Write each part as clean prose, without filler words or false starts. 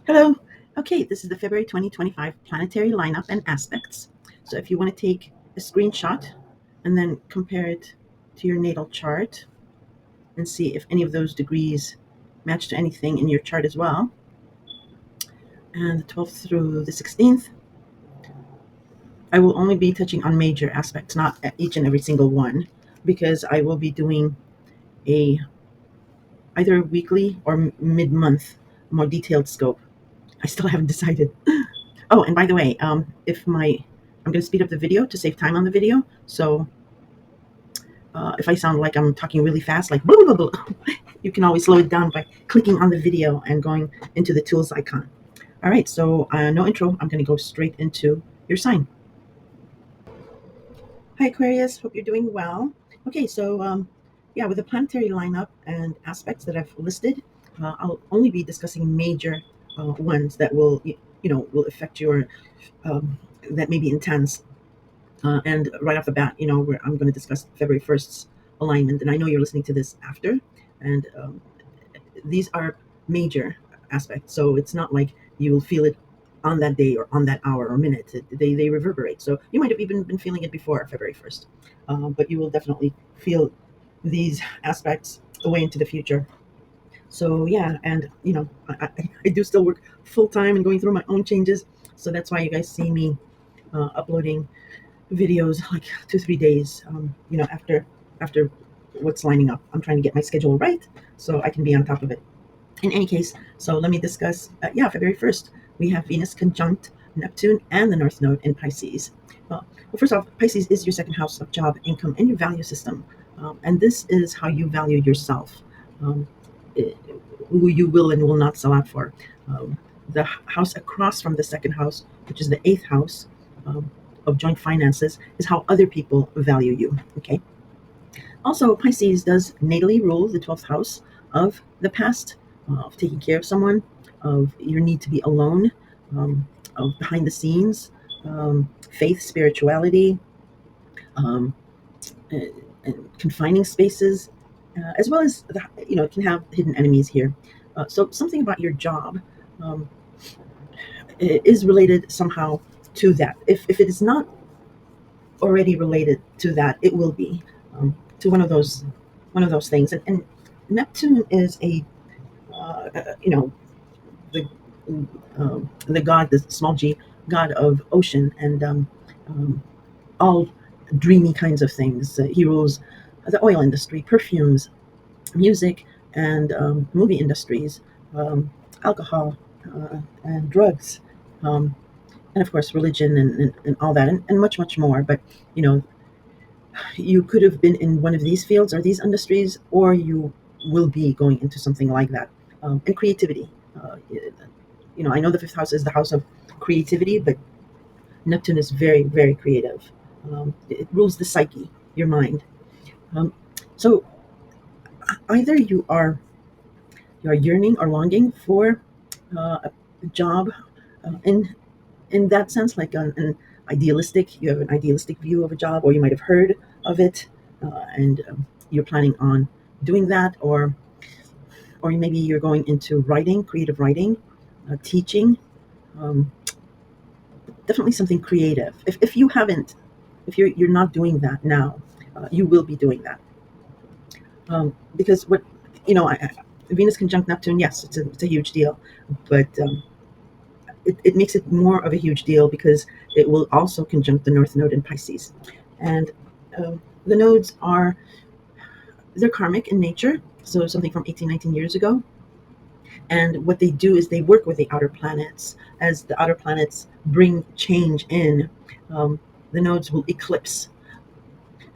Hello. Okay, this is the February 2025 planetary lineup and aspects. So if you want to take a screenshot and then compare it to your natal chart and see if any of those degrees match to anything in your chart as well, and the 12th through the 16th, I will only be touching on major aspects, not at each and every single one, because I will be doing a either weekly or mid-month more detailed scope. I still haven't decided. Oh, and by the way, if my I'm going to speed up the video to save time on the video. So if I sound like I'm talking really fast, like blah, blah, blah, blah, you can always slow it down by clicking on the video and going into the tools icon. All right, so no intro. I'm going to go straight into your sign. Hi, Aquarius. Hope you're doing well. Okay, so yeah, with the planetary lineup and aspects that I've listed, I'll only be discussing major ones that will, will affect your that may be intense. And right off the bat, I'm going to discuss February 1st's alignment. And I know you're listening to this after, and these are major aspects. So it's not like you'll feel it on that day or on that hour or minute. They reverberate. So you might have even been feeling it before February 1st, but you will definitely feel these aspects away into the future. So yeah, and I do still work full time and going through my own changes. So that's why you guys see me uploading videos like 2 3 days after what's lining up. I'm trying to get my schedule right so I can be on top of it. In any case, so let me discuss February 1st we have Venus conjunct Neptune and the North Node in Pisces. Well, first off, Pisces is your second house of job, income, and your value system, and this is how you value yourself, um, i- who you will and will not sell out for. The house across from the second house, which is the eighth house, um, of joint finances, is how other people value you. Okay. Also, Pisces does natally rule the 12th house of the past, of taking care of someone, of your need to be alone, of behind the scenes, faith, spirituality, um, and, and confining spaces, as well as it can have hidden enemies here. So something about your job um, is related somehow to that. If it is not already related to that, it will be to one of those things. And Neptune is the the god, the small g god of ocean and um, all dreamy kinds of things. He rules the oil industry, perfumes, music, and movie industries, um, alcohol and drugs, um, and of course religion and all that, and much much more. But you know, you could have been in one of these fields or these industries, or you will be going into something like that. And creativity. I know the fifth house is the house of creativity, but Neptune is very, very creative. It rules the psyche, your mind. Um, so either you are yearning or longing for a job in that sense, like an idealistic. You have an idealistic view of a job, or you might have heard of it, and you're planning on doing that, or maybe you're going into writing, creative writing, teaching. Um, Definitely something creative. If you haven't, if you're not doing that now, you will be doing that. Because what Venus conjunct Neptune, yes, it's a huge deal, but it makes it more of a huge deal because it will also conjunct the North Node in Pisces, and the nodes they're karmic in nature, so something from 18 19 years ago. And what they do is they work with the outer planets. As the outer planets bring change in, um, the nodes will eclipse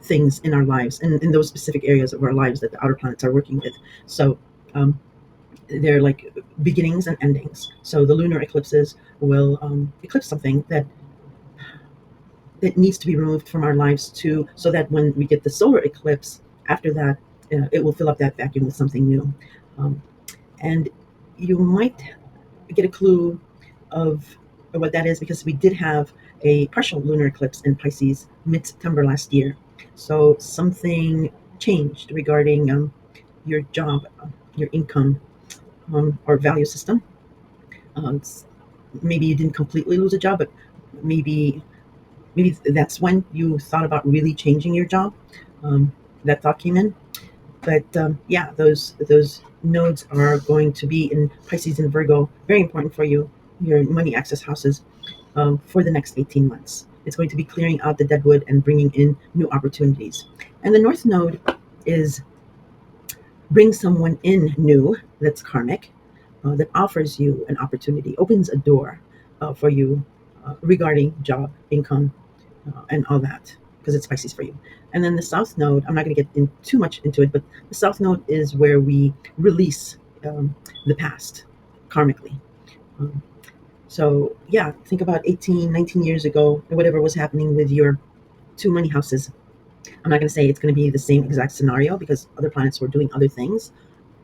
things in our lives and in those specific areas of our lives that the outer planets are working with. So um, they're like beginnings and endings. So the lunar eclipses will eclipse something that needs to be removed from our lives too, so that when we get the solar eclipse after that, it will fill up that vacuum with something new. Um, and you might get a clue of what that is because we did have a partial lunar eclipse in Pisces mid-September last year. So something changed regarding your job, your income, or value system. It's, maybe you didn't completely lose a job, but maybe maybe that's when you thought about really changing your job. Um, that thought came in. But yeah, those nodes are going to be in Pisces and Virgo, very important for you, your money access houses, for the next 18 months. It's going to be clearing out the deadwood and bringing in new opportunities. And the North Node is bring someone in new that's karmic, that offers you an opportunity, opens a door for you regarding job, income, and all that, because it's Pisces for you. And then the South Node, I'm not going to get in too much into it, but the South Node is where we release the past karmically. Um, so, yeah, think about 18, 19 years ago, or whatever was happening with your two money houses. I'm not going to say it's going to be the same exact scenario because other planets were doing other things,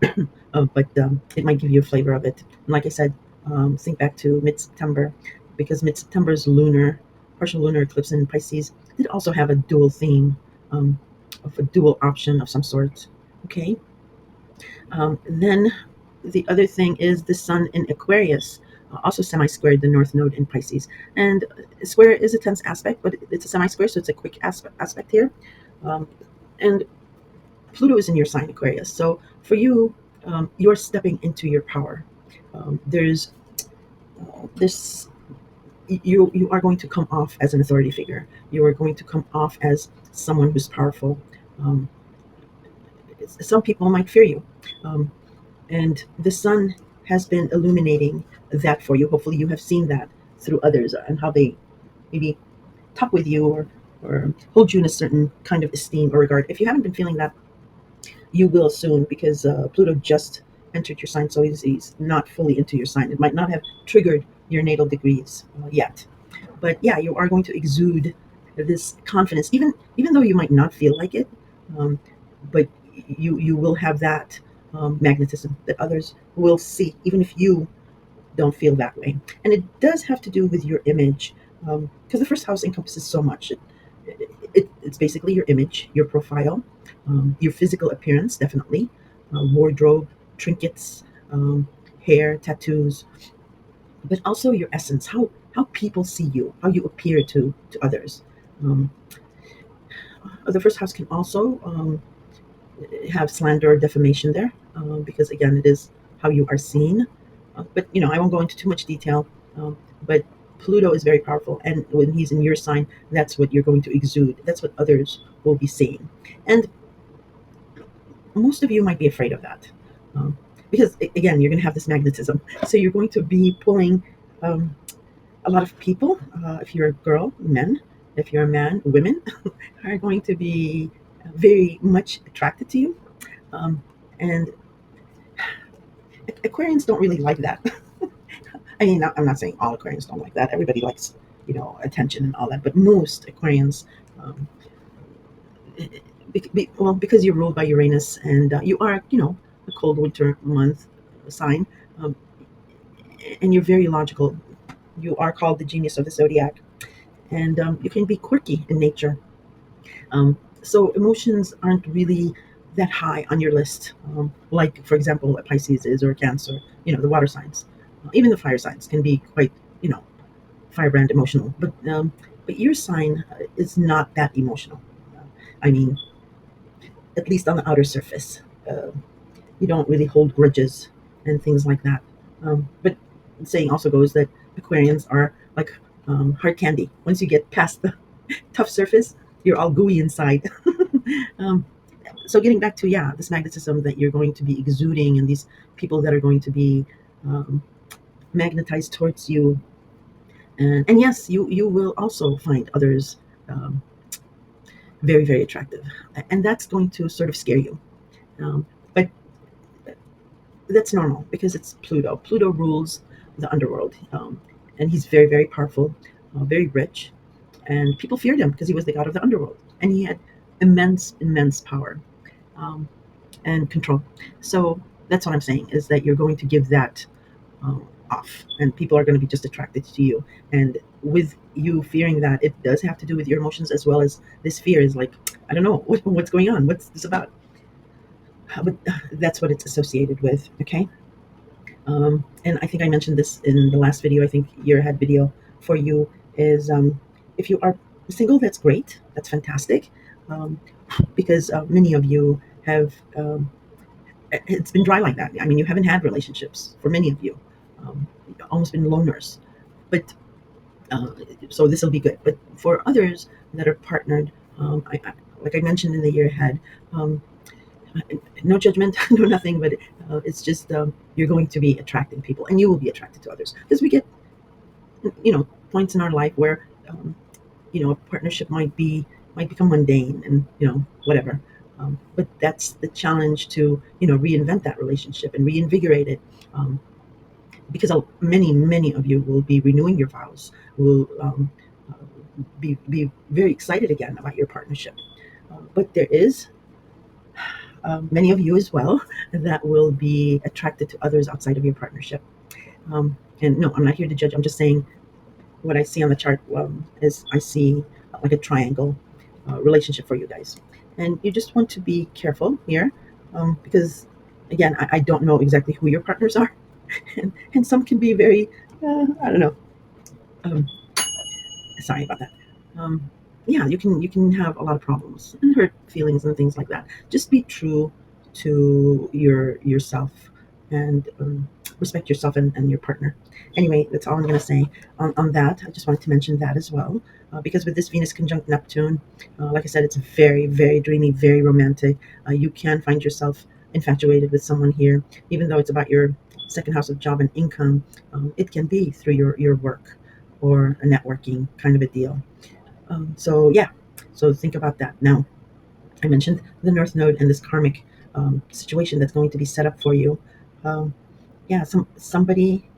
but it might give you a flavor of it. And like I said, think back to mid-September, because mid-September's partial lunar eclipse in Pisces did also have a dual theme, of a dual option of some sort. Okay. Then the other thing is the Sun in Aquarius, also semi-squared the North Node in Pisces. And square is a tense aspect, but it's a semi-square, so it's a quick aspect here. Um, and Pluto is in your sign, Aquarius. So for you, you're stepping into your power. There's this you are going to come off as an authority figure. You are going to come off as someone who's powerful. Um, some people might fear you, um, and the sun has been illuminating that for you. Hopefully, you have seen that through others and how they maybe talk with you or hold you in a certain kind of esteem or regard. If you haven't been feeling that, you will soon, because Pluto just entered your sign, so he's not fully into your sign. It might not have triggered your natal degrees yet, but yeah, you are going to exude this confidence, even though you might not feel like it, um, but you will have that magnetism that others will see, even if you don't feel that way. And it does have to do with your image, because the first house encompasses so much. It's basically your image, your profile, your physical appearance, definitely, wardrobe, trinkets, hair, tattoos, but also your essence, how people see you, how you appear to others. Um, the first house can also have slander or defamation there, because again, it is how you are seen. But I won't go into too much detail. But Pluto is very powerful, and when he's in your sign, that's what you're going to exude. That's what others will be seeing, and most of you might be afraid of that, um, because again, you're going to have this magnetism. So you're going to be pulling um, a lot of people. If you're a girl, men. If you're a man, women are going to be very much attracted to you. And Aquarians don't really like that. I mean, I'm not saying all Aquarians don't like that. Everybody likes, attention and all that. But most Aquarians, um, well, because you're ruled by Uranus and you are, a cold winter month sign, um, and you're very logical. You are called the genius of the zodiac, and you can be quirky in nature. So emotions aren't really that high on your list, like, for example, a Pisces is, or a Cancer. The water signs, even the fire signs can be quite, you know, firebrand emotional. But your sign is not that emotional. I mean, at least on the outer surface, you don't really hold grudges and things like that. But the saying also goes that Aquarians are like hard candy. Once you get past the tough surface, you're all gooey inside. um, so getting back to, yeah, this magnetism that you're going to be exuding, and these people that are going to be um, magnetized towards you, and yes, you will also find others um, very, very attractive, and that's going to sort of scare you, but that's normal because it's Pluto rules the underworld, and he's very, very powerful, very rich, and people feared him because he was the god of the underworld, and he had immense power, um, and control. So that's what I'm saying, is that you're going to give that off, and people are going to be just attracted to you. And with you fearing that, it does have to do with your emotions, as well as this fear is like, I don't know what's going on, what's this about. But that's what it's associated with. Okay. And I think I mentioned this in the last video. I think your head video for you is, if you are single, that's great. That's fantastic. Um, because many of you have, it's been dry like that. I mean, you haven't had relationships for many of you, almost been loners. But uh, so this will be good. But for others that are partnered, like I mentioned in the year ahead, um, no judgment, no nothing, but it's just you're going to be attracting people, and you will be attracted to others because we get, points in our life where, a partnership might become mundane and whatever. But that's the challenge to reinvent that relationship and reinvigorate it. Because many of you will be renewing your vows, will be very excited again about your partnership. But there is many of you as well that will be attracted to others outside of your partnership. And no, I'm not here to judge. I'm just saying what I see on the chart, is I see like a triangle relationship for you guys. And you just want to be careful here, because, again, I don't know exactly who your partners are. And some can be very, I don't know. Um, Sorry about that. Um, yeah, you can have a lot of problems and hurt feelings and things like that. Just be true to yourself, and respect yourself and your partner. Anyway, that's all I'm going to say on that. I just wanted to mention that as well, because with this Venus conjunct Neptune, like I said, it's very, very dreamy, very romantic. You can find yourself infatuated with someone here, even though it's about your second house of job and income. It can be through your work or a networking kind of a deal. So yeah, so think about that. Now, I mentioned the North Node and this karmic situation that's going to be set up for you. Um, yeah, somebody.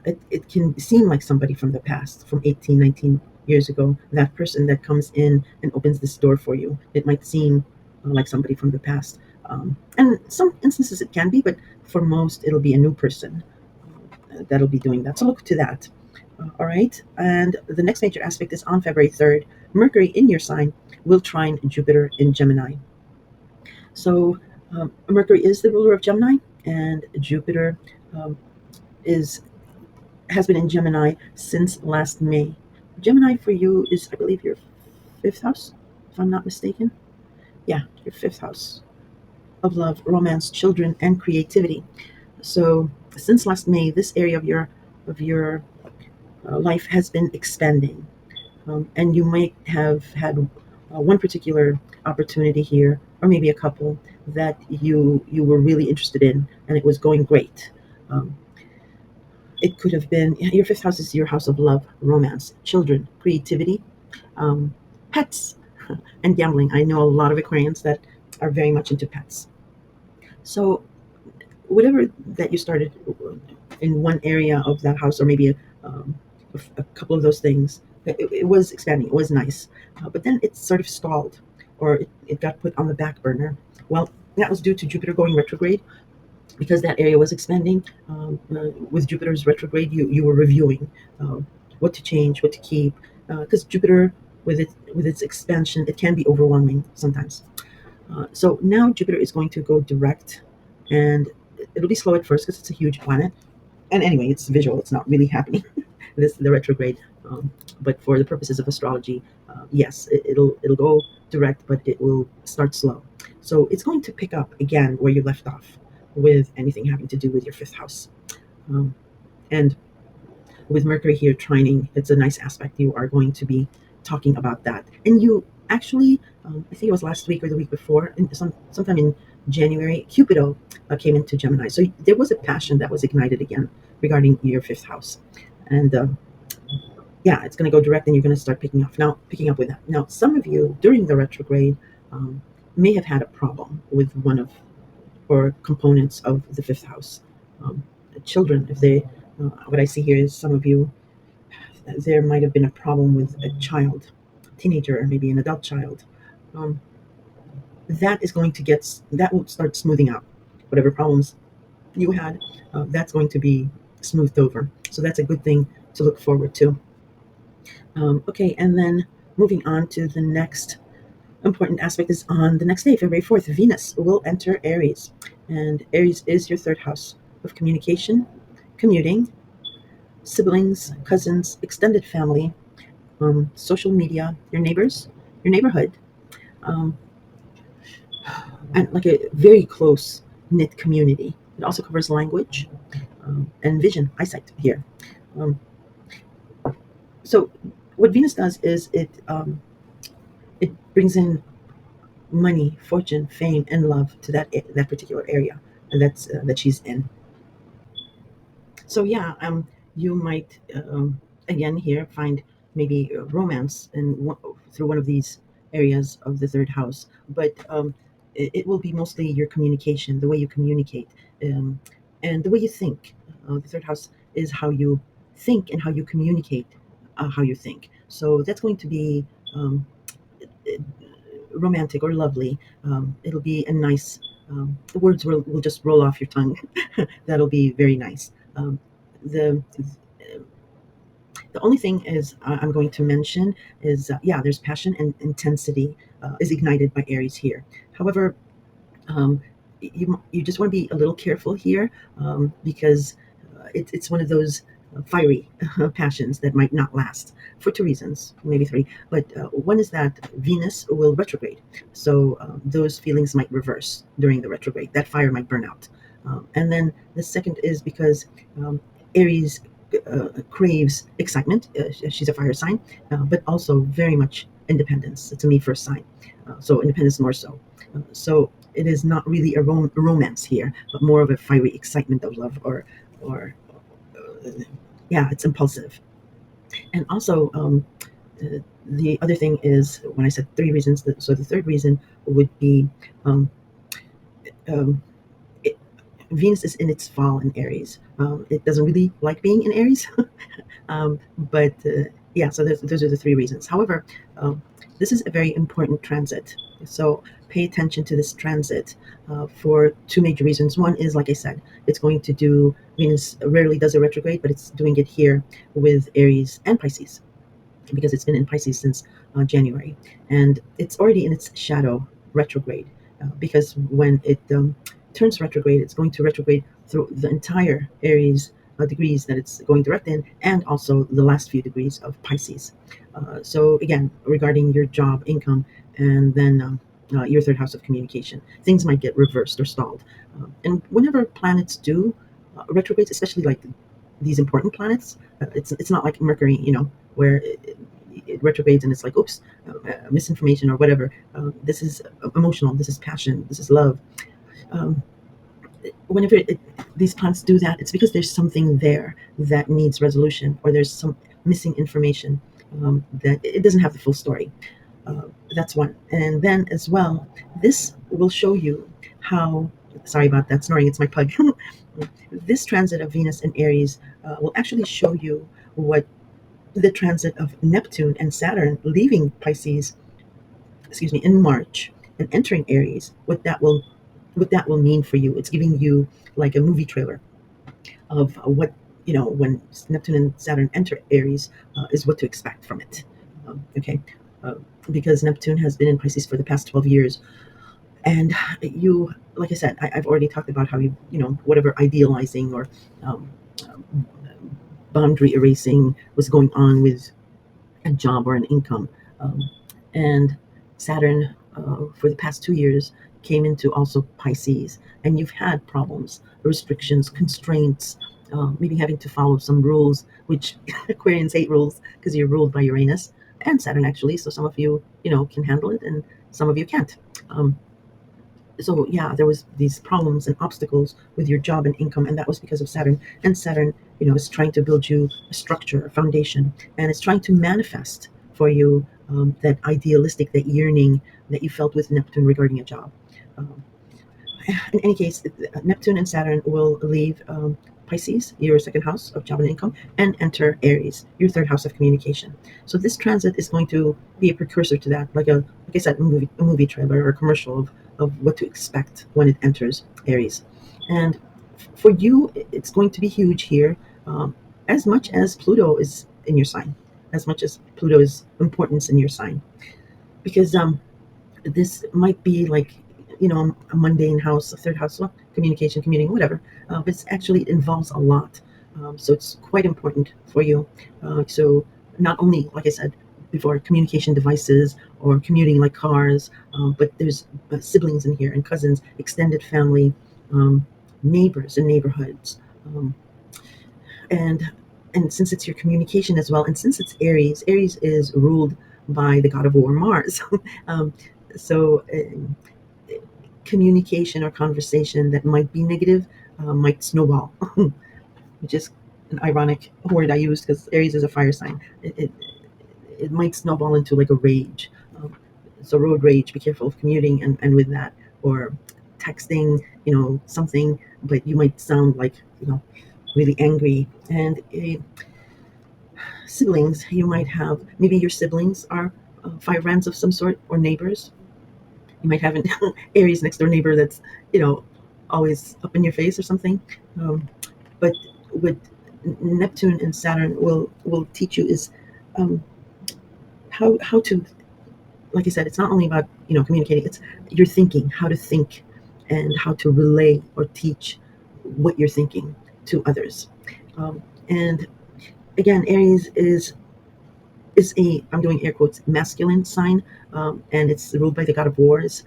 It can seem like somebody from the past, from 18, 19 years ago. That person that comes in and opens this door for you. It might seem like somebody from the past, and some instances it can be, but for most it'll be a new person that'll be doing that. So look to that. All right. And the next major aspect is on February 3rd. Mercury in your sign will trine Jupiter in Gemini. So Mercury is the ruler of Gemini, and Jupiter um, is has been in Gemini since last May. Gemini for you is, I believe, your fifth house, if I'm not mistaken. Yeah, your fifth house of love, romance, children, and creativity. So since last May, this area of your life has been expanding. And you might have had one particular opportunity here, or maybe a couple that you were really interested in, and it was going great. Um, it could have been your fifth house is your house of love, romance, children, creativity, um, pets, and gambling. I know a lot of Aquarians that are very much into pets. So whatever that you started in one area of that house, or maybe a couple of those things, it was expanding. It was nice, but then it sort of stalled, or it got put on the back burner. Well, that was due to Jupiter going retrograde, because that area was expanding. With Jupiter's retrograde, you were reviewing what to change, what to keep, because Jupiter, with its expansion, it can be overwhelming sometimes. So now Jupiter is going to go direct, and it'll be slow at first because it's a huge planet. And anyway, it's visual; it's not really happening. This the retrograde, but for the purposes of astrology, yes, it'll go direct, but it will start slow. So it's going to pick up again where you left off with anything having to do with your fifth house. And with Mercury here trining, it's a nice aspect. You are going to be talking about that, and you actually, I think it was last week or the week before, sometime in January, Cupido came into Gemini. So there was a passion that was ignited again regarding your fifth house, and yeah, it's going to go direct, and you're going to start picking up with that. Now, some of you during the retrograde um, may have had a problem with one of or components of the fifth house. Um, Children, if they, what I see here is some of you, there might have been a problem with a child, teenager, or maybe an adult child. Um, that is going to that will start smoothing out whatever problems you had. That's going to be smoothed over. So that's a good thing to look forward to. Okay, and then moving on to the next important aspect is on the next day, February 4th. Venus will enter Aries, and Aries is your third house of communication, commuting, siblings, cousins, extended family, social media, your neighbors, your neighborhood, um, and like a very close knit community. It also covers language and vision, eyesight here. Um, so, what Venus does is it brings in money, fortune, fame, and love to that particular area that she's in. So yeah, you might again here find maybe romance through one of these areas of the third house, but it will be mostly your communication, the way you communicate, um, and the way you think. The third house is how you think and how you communicate, how you think. So that's going to be um, romantic or lovely. It'll be a nice. The words will just roll off your tongue. That'll be very nice. The the only thing is I'm going to mention is yeah, there's passion and intensity is ignited by Aries here. However, um, you just want to be a little careful here because it's one of those fiery passions that might not last for two reasons, maybe three. But one is that Venus will retrograde, so those feelings might reverse during the retrograde. That fire might burn out. And then the second is because um, Aries craves excitement. She's a fire sign, but also very much independence. It's a me first sign, so independence more so. So it is not really a romance here, but more of a fiery excitement of love, or yeah, it's impulsive. And also, the other thing is when I said three reasons, so the third reason would be um, um, it, Venus is in its fall in Aries. It doesn't really like being in Aries, but yeah, so those are the three reasons. However, this is a very important transit. So pay attention to this transit for two major reasons. One is, like I said, it's going to do, Venus rarely does a retrograde, but it's doing it here with Aries and Pisces because it's been in Pisces since January. And it's already in its shadow retrograde because when it turns retrograde, it's going to retrograde through the entire Aries degrees that it's going direct in, and also the last few degrees of Pisces. So again, regarding your job, income, and then your third house of communication, things might get reversed or stalled. And whenever planets do retrogrades, especially like these important planets, it's not like Mercury, where it retrogrades and it's like, oops, misinformation or whatever. This is emotional. This is passion. This is love. Um, whenever these planets do that, it's because there's something there that needs resolution, or there's some missing information that it doesn't have the full story. Uh, that's one. And then as well, this will show you how. Sorry about that snoring. It's my pug. This transit of Venus in Aries will actually show you what the transit of Neptune and Saturn leaving Pisces, excuse me, in March and entering Aries, what that will mean for you. It's giving you like a movie trailer of what when Neptune and Saturn enter Aries is what to expect from it. Okay, uh, because Neptune has been in Pisces for the past 12 years, and like I said, I've already talked about how whatever idealizing or um, boundary erasing was going on with a job or an income. Um, and Saturn, for the past 2 years, came into also Pisces, and you've had problems, restrictions, constraints, maybe having to follow some rules, which Aquarians hate rules because you're ruled by Uranus and Saturn, actually. So some of you, can handle it, and some of you can't. Um, so yeah, there was these problems and obstacles with your job and income, and that was because of Saturn. And Saturn, is trying to build you a structure, a foundation, and it's trying to manifest for you that idealistic, that yearning that you felt with Neptune regarding a job. Um, in any case, Neptune and Saturn will leave Pisces, your second house of job and income, and enter Aries, your third house of communication. So this transit is going to be a precursor to that, like I said, a movie trailer or a commercial of what to expect when it enters Aries. And for you, it's going to be huge here, as much as Pluto is in your sign, as much as Pluto is importance in your sign, because this might be like a mundane house, a third house, well, communication, commuting, whatever. But it's actually, it involves a lot. So it's quite important for you. So not only, like I said before, communication devices or commuting like cars, but there's siblings in here and cousins, extended family, um, neighbors and neighborhoods. Um, and and since it's your communication as well, and since it's Aries is ruled by the god of war, Mars. um, so communication or conversation that might be negative might snowball, which is an ironic word I used because Aries is a fire sign. It might snowball into like a rage. Um, so road rage, be careful of commuting and with that, or texting, something, but you might sound like, really angry. And siblings, you might have, maybe your siblings are fire brands of some sort, or neighbors. You might have an Aries next door neighbor that's, you know, always up in your face or something. But what Neptune and Saturn will teach you is um, how to, like I said, it's not only about communicating. It's your thinking, how to think, and how to relay or teach what you're thinking to others. And again, Aries is a, I'm doing air quotes, masculine sign, and it's ruled by the god of wars,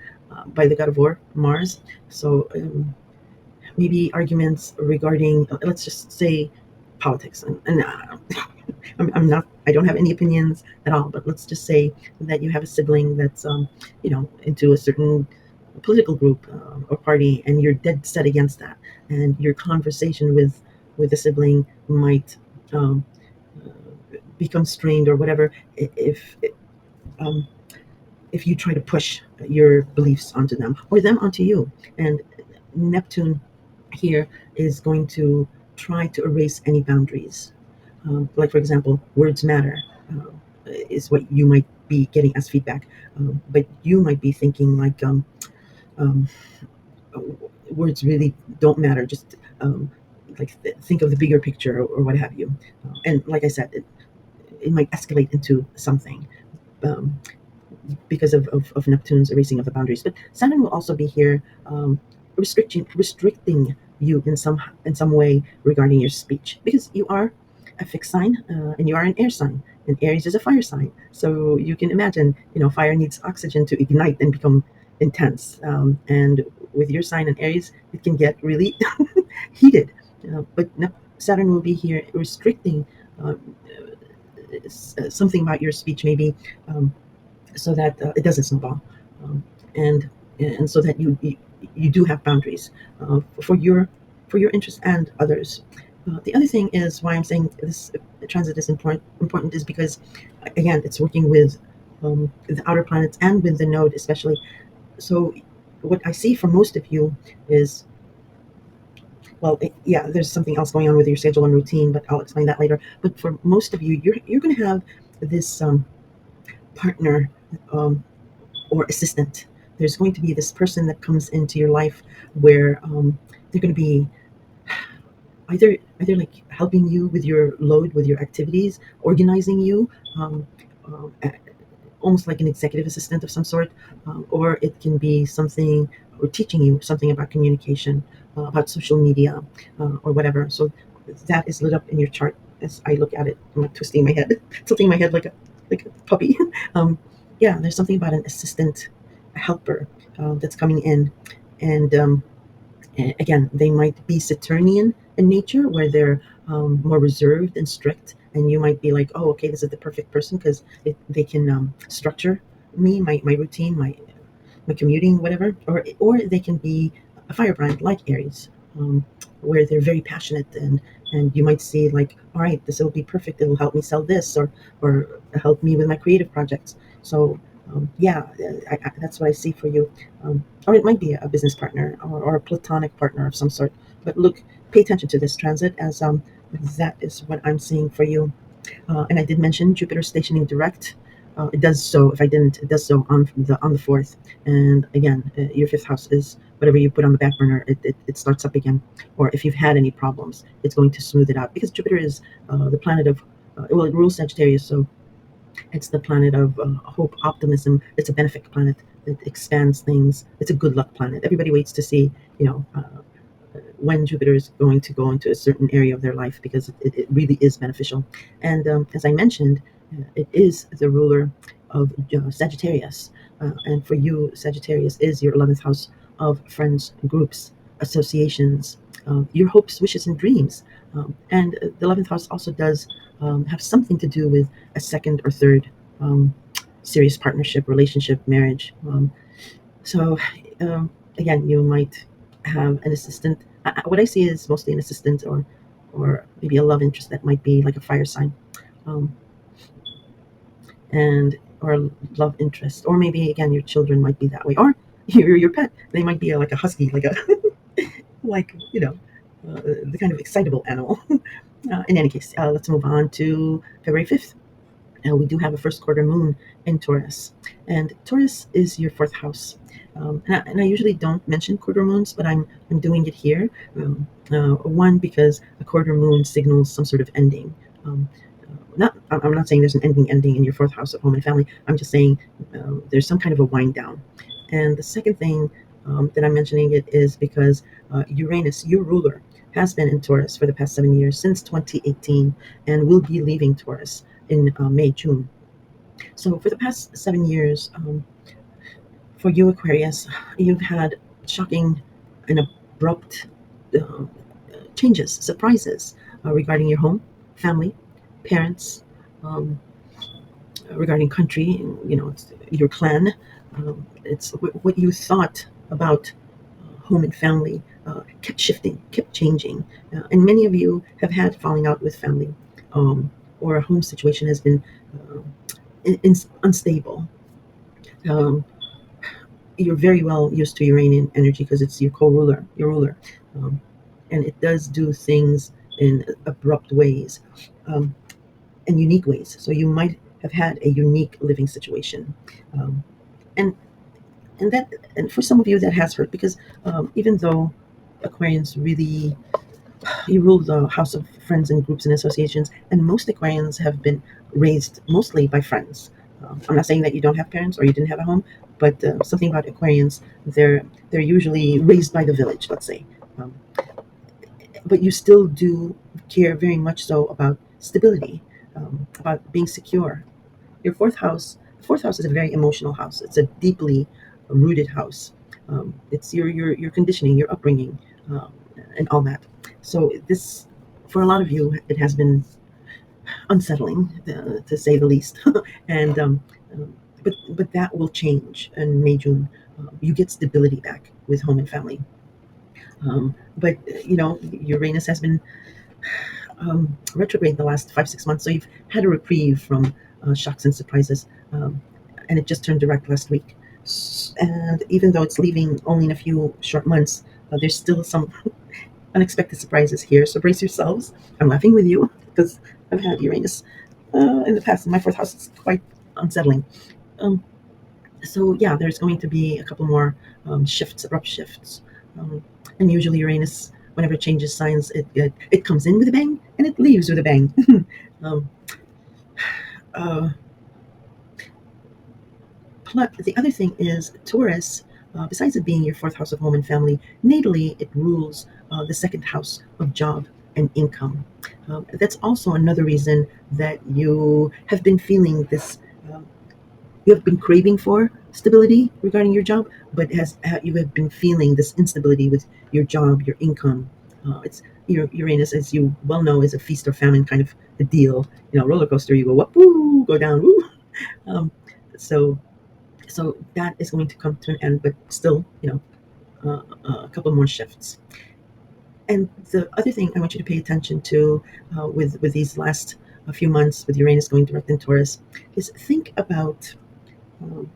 by the god of war, Mars. So maybe arguments regarding, let's just say, politics. And I'm not, I don't have any opinions at all, but let's just say that you have a sibling that's, into a certain political group or party, and you're dead set against that. And your conversation with the sibling might um, become strained or whatever um, if you try to push your beliefs onto them or them onto you. And Neptune here is going to try to erase any boundaries. Like, for example, words matter is what you might be getting as feedback. But you might be thinking like, um, words really don't matter. Just think of the bigger picture, or what have you. And like I said, it might escalate into something. Um, because of Neptune's erasing of the boundaries. But Saturn will also be here, restricting you in some way regarding your speech, because you are a fixed sign, and you are an air sign, and Aries is a fire sign. So you can imagine, fire needs oxygen to ignite and become intense. And with your sign in Aries, it can get really heated. But Saturn will be here restricting uh, something about your speech, maybe. So that it doesn't snowball, um, and and so that you do have boundaries for your interests and others. The other thing is why I'm saying this transit is important is because, again, it's working with the outer planets and with the node especially. So what I see for most of you is, well, yeah, there's something else going on with your schedule and routine, but I'll explain that later. But for most of you, you're going to have this partner, um, or assistant. There's going to be this person that comes into your life where they're going to be either like helping you with your load, with your activities, organizing you, um, um, almost like an executive assistant of some sort, or it can be something, or teaching you something about communication, about social media, or whatever. So that is lit up in your chart as I look at it. I'm like twisting my head, tilting my head like a puppy. um, yeah, there's something about an assistant, a helper that's coming in, and again, they might be Saturnian in nature, where they're more reserved and strict, and you might be like, oh, okay, this is the perfect person because they can structure me, my routine, my commuting, whatever. Or they can be a firebrand like Aries, where they're very passionate, and you might see like, all right, this will be perfect. It will help me sell this, or help me with my creative projects. So yeah, that's what I see for you. Or it might be a business partner, or a platonic partner of some sort. But look, pay attention to this transit, as that is what I'm seeing for you. And I did mention Jupiter stationing direct. It does so. If I didn't, it does so on the fourth. And again, your fifth house is whatever you put on the back burner. It starts up again. Or if you've had any problems, it's going to smooth it out, because Jupiter is the planet of, well, it rules Sagittarius, so it's the planet of hope, optimism. It's a benefic planet. it expands things. It's a good luck planet. Everybody waits to see, you know, when Jupiter is going to go into a certain area of their life because it really is beneficial. And as I mentioned, it is the ruler of Sagittarius. And for you, Sagittarius is your 11th house of friends, groups, associations, your hopes, wishes, and dreams. And the 11th house also does have something to do with a second or third um, serious partnership, relationship, marriage. So again, you might have an assistant. What I see is mostly an assistant, or maybe a love interest that might be like a fire sign, um, and or a love interest, or maybe again your children might be that way, or your pet. They might be like a husky, like a like the kind of excitable animal. In any case, let's move on to February 5th. We do have a first quarter moon in Taurus, and Taurus is your fourth house. And I usually don't mention quarter moons, but I'm doing it here. One, because a quarter moon signals some sort of ending. Um, not I'm not saying there's an ending in your fourth house of home and family. I'm just saying there's some kind of a wind down. And the second thing that I'm mentioning it is because Uranus, your ruler, has been in Taurus for the past 7 years since 2018, and will be leaving Taurus in May, June. So for the past 7 years, for you, Aquarius, you've had shocking and abrupt uh, changes, surprises regarding your home, family, parents, um, regarding country, it's your clan. It's what you thought about home and family kept shifting, kept changing. And many of you have had falling out with family, or a home situation has been uh, unstable. Um, you're very well used to Uranian energy because it's your co-ruler, your ruler, um, and it does do things in abrupt ways, um, and unique ways. So you might have had a unique living situation, um, and and for some of you that has hurt because even though Aquarians really you rule the house of friends and groups and associations, and most Aquarians have been raised mostly by friends. I'm not saying that you don't have parents or you didn't have a home, but something about Aquarians, they're usually raised by the village, let's say. Um, but you still do care very much so about stability, about being secure. Your fourth house is a very emotional house. It's a deeply rooted house. It's your conditioning, your upbringing, and all that. So this, for a lot of you, it has been unsettling, to say the least. and um, but that will change in May, June. You get stability back with home and family. But Uranus has been retrograde the last 5 6 months, so you've had a reprieve from shocks and surprises, and it just turned direct last week. And even though it's leaving only in a few short months, there's still some unexpected surprises here. So brace yourselves. I'm laughing with you because I've had Uranus in the past in my fourth house. It's quite unsettling. Um, so yeah, there's going to be a couple more shifts, abrupt shifts. Um, and usually Uranus, whenever it changes signs, it comes in with a bang and it leaves with a bang. um, uh, the other thing is Taurus. Besides it being your fourth house of home and family, natally it rules the second house of job and income. That's also another reason that you have been feeling this. um you have been craving for stability regarding your job, but has you have been feeling this instability with your job, your income. It's your Uranus, as you well know, is a feast or famine kind of a deal. Roller coaster. You go up, woo, go down, woo. Um, so so that is going to come to an end, but still, a couple more shifts. And the other thing I want you to pay attention to with these last few months with Uranus going direct in Taurus is think about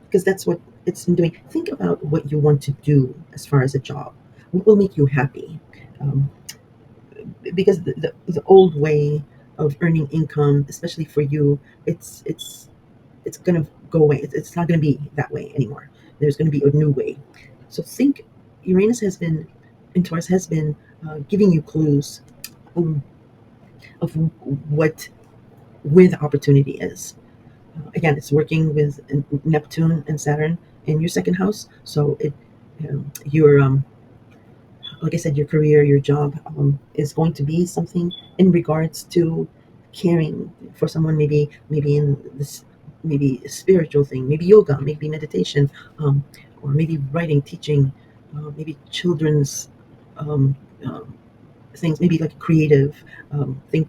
because that's what it's been doing. Think about what you want to do as far as a job. What will make you happy? Um, because the old way of earning income, especially for you, it's going to go away. It's not going to be that way anymore. There's going to be a new way. So think Uranus has been, in Taurus, has been giving you clues um, of what where the opportunity is. Again, it's working with Neptune and Saturn in your second house. So your like I said, your career, your job is going to be something in regards to caring for someone, maybe in this, maybe a spiritual thing, maybe yoga, maybe meditation, um, or maybe writing, teaching, maybe children's um, um, things, maybe like a creative thing.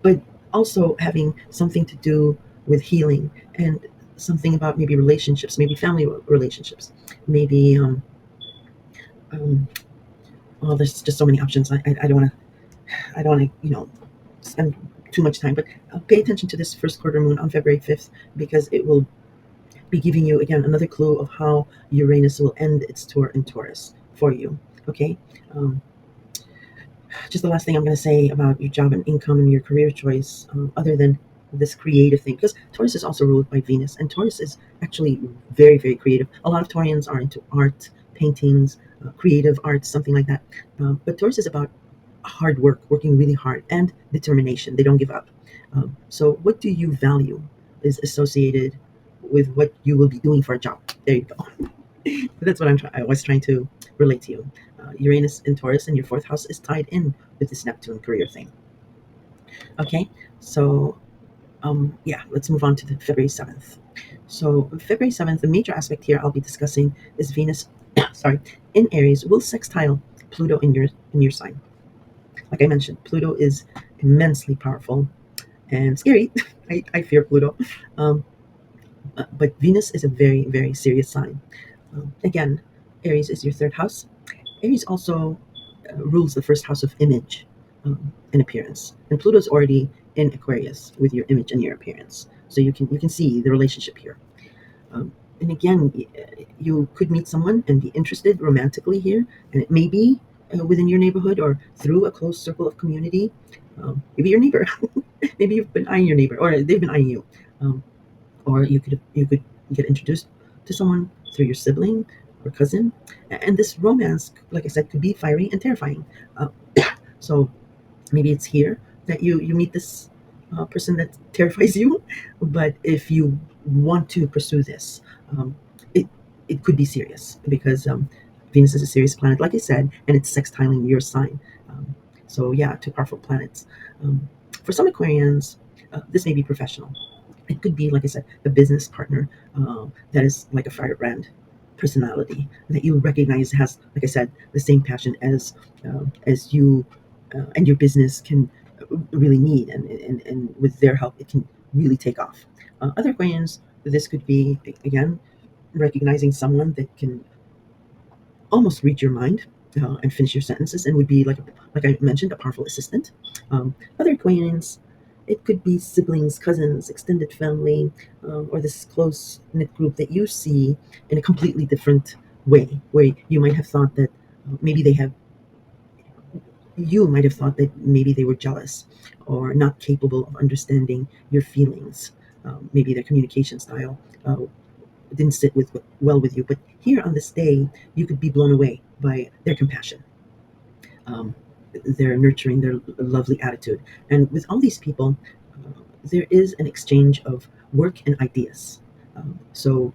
But also having something to do with healing and something about maybe relationships, maybe family relationships, maybe um, well, there's just so many options. I don't want to, spend too much time, but pay attention to this first quarter moon on February 5th, because it will be giving you again another clue of how Uranus will end its tour in Taurus for you. Okay. Um, just the last thing I'm going to say about your job and income and your career choice, other than this creative thing, because Taurus is also ruled by Venus, and Taurus is actually very, very creative. A lot of Taurians are into art, paintings, creative arts, something like that. But Taurus is about hard work, working really hard, and determination. They don't give up. So, what do you value is associated with what you will be doing for a job. There you go. That's what I was trying to relate to you. Uranus in Taurus in your fourth house is tied in with this Neptune career thing. Okay, so yeah, let's move on to the February 7th. So February 7th, the major aspect here I'll be discussing is Venus, sorry, in Aries will sextile Pluto in your sign. Like I mentioned, Pluto is immensely powerful and scary. I fear Pluto. Um, but Venus is a very, very serious sign. Again, Aries is your third house. Aries also rules the first house of image and appearance, and Pluto's already in Aquarius with your image and your appearance. So you can see the relationship here. And again, you could meet someone and be interested romantically here, and it may be within your neighborhood or through a close circle of community. Maybe your neighbor, maybe you've been eyeing your neighbor, or they've been eyeing you. Um, or you could get introduced to someone through your sibling or cousin, and this romance, like I said, could be fiery and terrifying. Uh, so maybe it's here that you meet this person that terrifies you, but if you want to pursue this, um, it it could be serious, because Venus is a serious planet, like I said, and it's sextiling your sign. Um, so yeah, two powerful planets. For some Aquarians, this may be professional. It could be, like I said, a business partner that is like a firebrand personality that you recognize has, like I said, the same passion as you and your business can really need, and with their help, it can really take off. Other Aquarians, this could be again recognizing someone that can almost read your mind and finish your sentences, and would be like I mentioned, a powerful assistant. Other Aquarians, it could be siblings, cousins, extended family, or this close knit group that you see in a completely different way, where maybe they have you might have thought that maybe they were jealous or not capable of understanding your feelings. Maybe their communication style didn't sit well with you. But here on this day, you could be blown away by their compassion, um, their nurturing, their lovely attitude. And with all these people, there is an exchange of work and ideas. So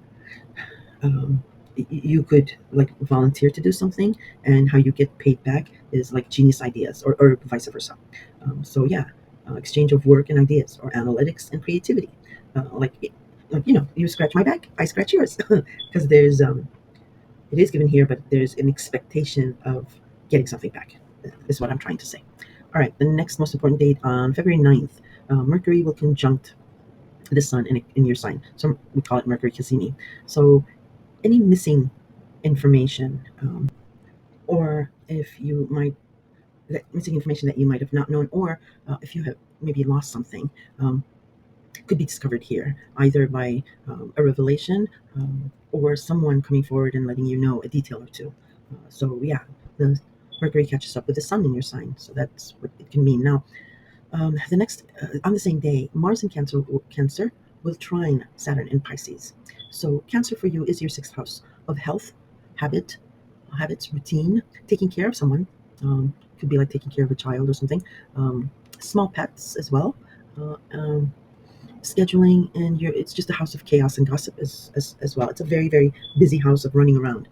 um, you could like volunteer to do something, and how you get paid back is like genius ideas, or vice versa. So yeah, exchange of work and ideas, or analytics and creativity. Like you scratch my back, I scratch yours, because there's it is given here, but there's an expectation of getting something back. Is what I'm trying to say. All right, the next most important date on February 9th, Mercury will conjunct the Sun in your sign. So we call it Mercury Cassini. So any missing information, or if you might that missing information that you might have not known, or if you have maybe lost something, um, could be discovered here, either by a revelation, or someone coming forward and letting you know a detail or two. So yeah, the Mercury catches up with the Sun in your sign, so that's what it can mean. Now, the next on the same day, Mars in Cancer will trine Saturn in Pisces. So Cancer for you is your sixth house of health, habit, habits, routine, taking care of someone. Could be like taking care of a child or something. Small pets as well. Uh, um, scheduling, and it's just a house of chaos and gossip as well. It's a very, very busy house of running around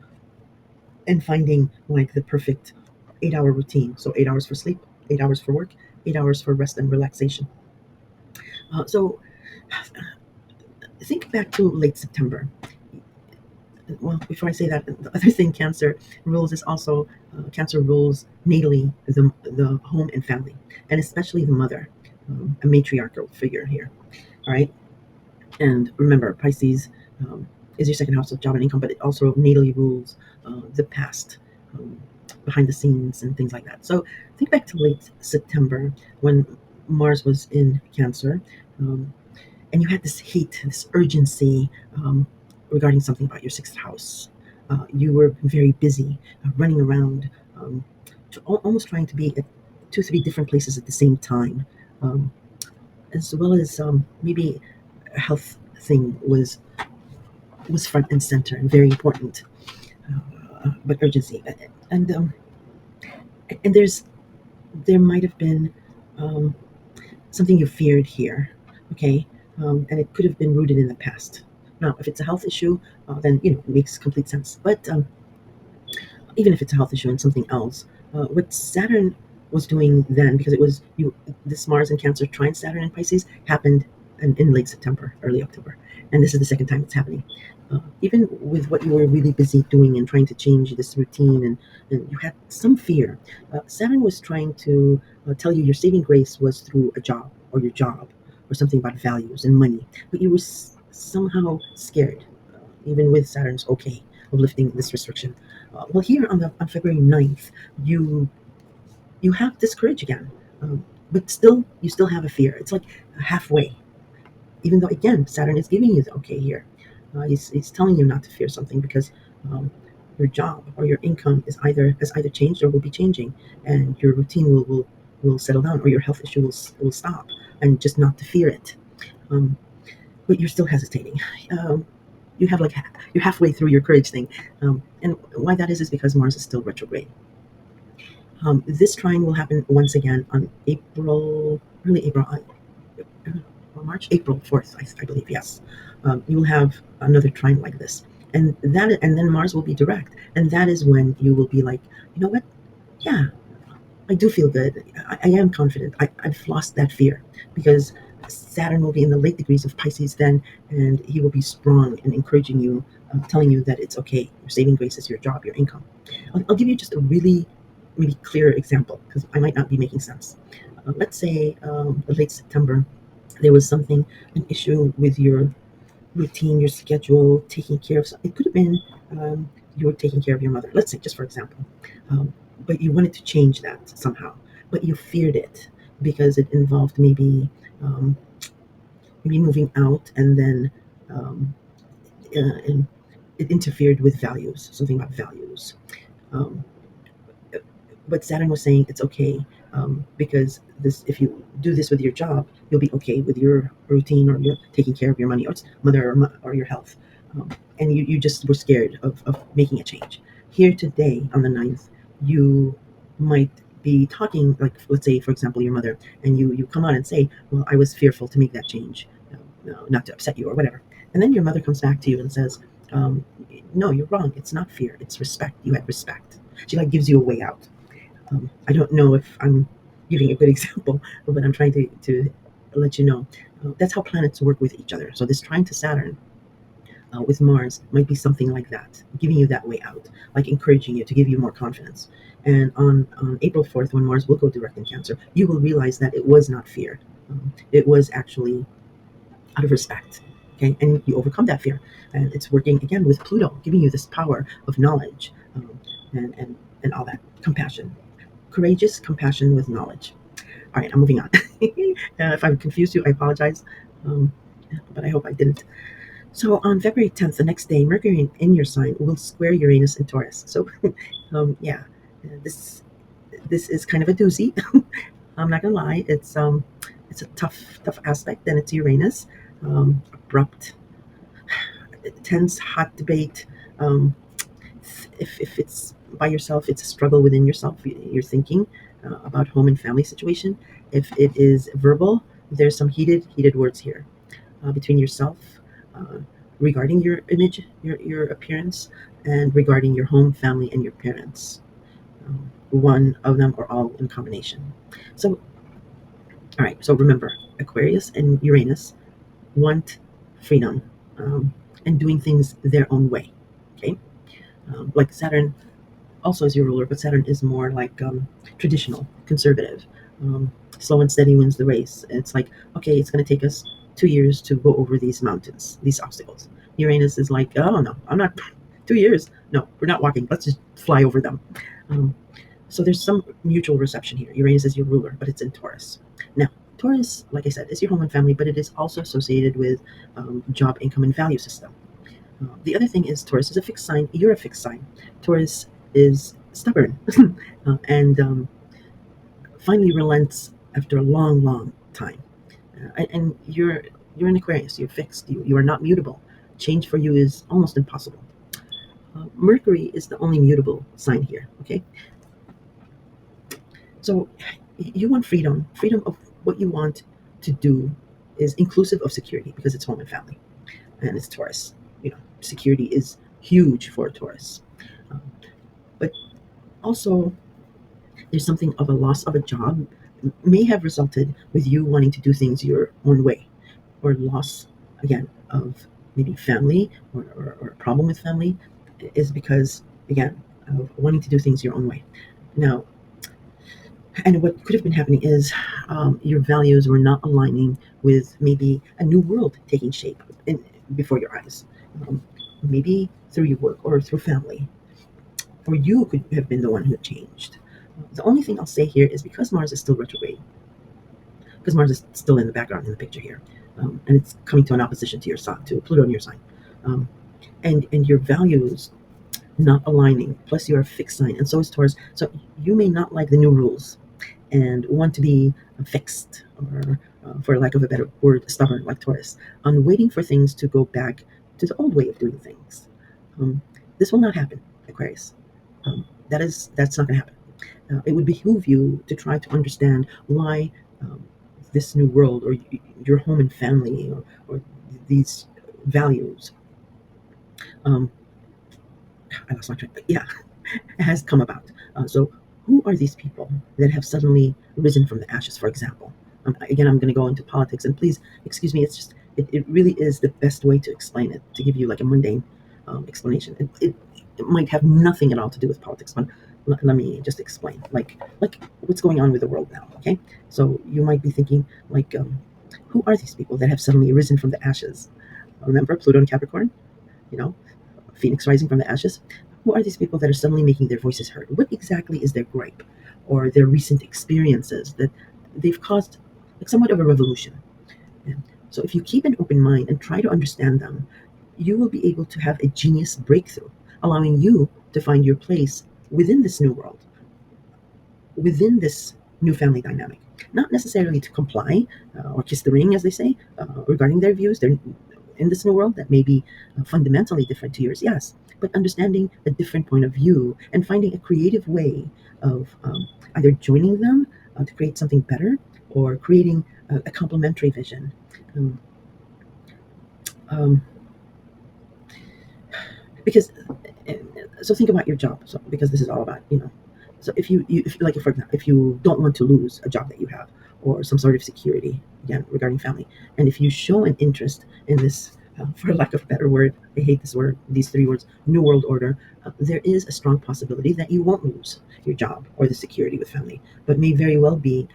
and finding like the perfect 8 hour routine. So 8 hours for sleep, 8 hours for work, 8 hours for rest and relaxation. So think back to late September. Well, before I say that, the other thing Cancer rules is also Cancer rules natally the home and family, and especially the mother, a matriarchal figure here. All right, and remember, Pisces is your second house of job and income, but it also natally rules the past, um, behind the scenes, and things like that. So think back to late September when Mars was in Cancer. Um, and you had this heat, this urgency regarding something about your sixth house. You were very busy, running around, um, almost trying to be at two, three different places at the same time, um, as well as maybe a health thing was front and center and very important, but urgency. And there might have been um, something you feared here, okay? And it could have been rooted in the past. Now, if it's a health issue, then it makes complete sense. But even if it's a health issue and something else, what Saturn was doing then, because it was this Mars and Cancer trine Saturn and Pisces happened in late September, early October, and this is the second time it's happening. Even with what you were really busy doing and trying to change this routine, and you had some fear, Saturn was trying to tell you your saving grace was through a job or your job or something about values and money, but you were somehow scared, even with Saturn's okay of lifting this restriction. Well, here on February 9th, you have this courage again, but still you still have a fear. It's like halfway, even though again Saturn is giving you the okay here. He's telling you not to fear something because um, your job or your income has either changed or will be changing, and your routine will settle down, or your health issue will stop, and just not to fear it. Um, but you're still hesitating. Um, you have like you're halfway through your courage thing, and why that is because Mars is still retrograde. This trine will happen once again on early April, March, April 4th, I believe. Yes, you will have another trine like this, and then Mars will be direct, and that is when you will be like, you know what? Yeah, I do feel good. I am confident. I've lost that fear because Saturn will be in the late degrees of Pisces then, and he will be strong and encouraging you, telling you that it's okay. Your saving grace is your job, your income. I'll give you just a really, really clear example because I might not be making sense. Let's say late September, there was something, an issue with your routine, your schedule, taking care of. It could have been you were taking care of your mother. Let's say, just for example, but you wanted to change that somehow, but you feared it because it involved um, maybe moving out, and then and it interfered with values, something about values. Um, but Saturn was saying it's okay, because this, if you do this with your job, you'll be okay with your routine, or you're taking care of your money, or it's mother, or your health, and you just were scared of making a change. Here today on the 9th, you might be talking, like, let's say for example your mother, and you come out and say, well, I was fearful to make that change, not to upset you or whatever, and then your mother comes back to you and says, um, no, you're wrong, it's not fear, it's respect, you had respect. She like gives you a way out. I don't know if I'm giving a good example, but I'm trying to let you know. That's how planets work with each other. So this trine to Saturn with Mars might be something like that, giving you that way out, like encouraging you to give you more confidence. And on April 4th, when Mars will go direct in Cancer, you will realize that it was not fear. It was actually out of respect. Okay, and you overcome that fear, and it's working again with Pluto, giving you this power of knowledge, and all that compassion, courageous compassion with knowledge. All right, I'm moving on. If I've confused you, I apologize, um, but I hope I didn't. So on February 10th, the next day, Mercury in your sign will square Uranus in Taurus. So, yeah, this this is kind of a doozy. I'm not gonna lie. It's a tough aspect. Then it's Uranus, abrupt, tense, hot debate. Um, if it's by yourself, it's a struggle within yourself. You're thinking about home and family situation. If it is verbal, there's some heated words here. between yourself, uh, regarding your image, your appearance, and regarding your home, family, and your parents. One of them or all in combination. So, all right. So remember, Aquarius and Uranus want freedom, and doing things their own way. Okay, like Saturn also is your ruler, but Saturn is more like traditional, conservative. Um, Slow and steady wins the race. It's like, okay, it's going to take us 2 years to go over these mountains, these obstacles. Uranus is like, oh no, I'm not 2 years. No, we're not walking. Let's just fly over them. Um, so there's some mutual reception here. Uranus is your ruler, but it's in Taurus. Now, Taurus, like I said, is your home and family, but it is also associated with job, income, and value system. The other thing is Taurus is a fixed sign. You're a fixed sign. Taurus is stubborn and finally relents after a long, long time. And you're an Aquarius. You're fixed. You are not mutable. Change for you is almost impossible. Mercury is the only mutable sign here. Okay, so you want freedom. Freedom of what you want to do is inclusive of security because it's home and family, and it's Taurus. Security is huge for Taurus. Um, but also, there's something of a loss of a job may have resulted with you wanting to do things your own way, or loss again of maybe family, or a problem with family is because again of wanting to do things your own way. Now, and what could have been happening is your values were not aligning with maybe a new world taking shape before your eyes, um, maybe through your work or through family, or you could have been the one who changed. The only thing I'll say here is because Mars is still retrograde, because Mars is still in the background in the picture here, and it's coming to an opposition to your sign, to Pluto in your sign, um, and your values not aligning. Plus, you're a fixed sign, and so is Taurus. So you may not like the new rules and want to be fixed, or, for lack of a better word, stubborn like Taurus, on waiting for things to go back to the old way of doing things. Um, this will not happen, Aquarius. That's not going to happen. It would behoove you to try to understand why um, this new world, or your home and family, or these values. Um, I lost my train. Yeah, has come about. So, who are these people that have suddenly risen from the ashes, for example? Again, I'm going to go into politics, and please excuse me. It's just, it really is the best way to explain it, to give you like a mundane explanation. It might have nothing at all to do with politics, but let me just explain, like what's going on with the world now. Okay, so you might be thinking, like, who are these people that have suddenly risen from the ashes? Remember Pluto and Capricorn? You know, Phoenix rising from the ashes. Who are these people that are suddenly making their voices heard? What exactly is their gripe, or their recent experiences that they've caused like somewhat of a revolution? And so if you keep an open mind and try to understand them, you will be able to have a genius breakthrough, allowing you to find your place within this new world, within this new family dynamic. Not necessarily to comply, or kiss the ring, as they say, regarding their views. They're in this new world that may be fundamentally different to yours, yes, but understanding a different point of view and finding a creative way of either joining them to create something better, or creating a complementary vision. Um, um, because so think about your job. So because this is all about, so if like, for example, if you don't want to lose a job that you have, or some sort of security, again regarding family, and if you show an interest in this, for lack of a better word, I hate this word, these three words, new world order, there is a strong possibility that you won't lose your job or the security with family, but may very well be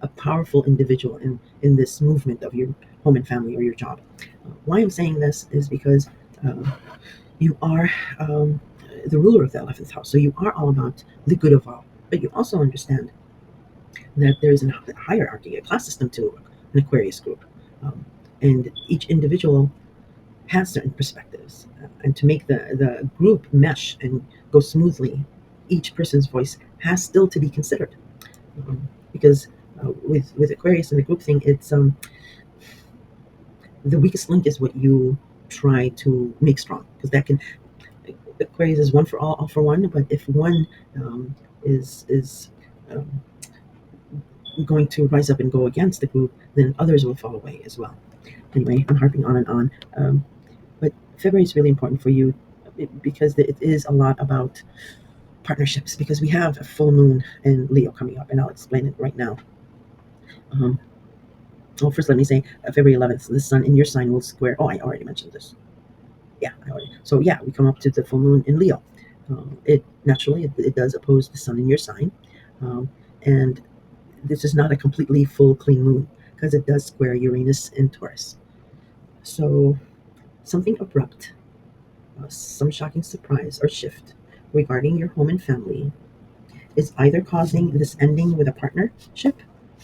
a powerful individual in this movement of your home and family, or your job. Why I'm saying this is because uh, you are the ruler of the 11th house. So you are all about the good of all. But you also understand that there is a hierarchy, a class system to an Aquarius group. Um, and each individual has certain perspectives. And to make the group mesh and go smoothly, each person's voice has still to be considered. Because with Aquarius and the group thing, it's the weakest link is what you try to make strong, because that can, Aquarius is one for all for one. But if one is um, going to rise up and go against the group, then others will fall away as well. Anyway, I'm harping on and on. But February is really important for you because it is a lot about partnerships, because we have a full moon in Leo coming up, and I'll explain it right now. Um, well, first, let me say February 11th, the sun in your sign will square. Oh, I already mentioned this. Yeah, I already. So, yeah, we come up to the full moon in Leo. It naturally it does oppose the sun in your sign. And this is not a completely full clean moon because it does square Uranus in Taurus. So, something abrupt, some shocking surprise or shift regarding your home and family is either causing this ending with a partnership,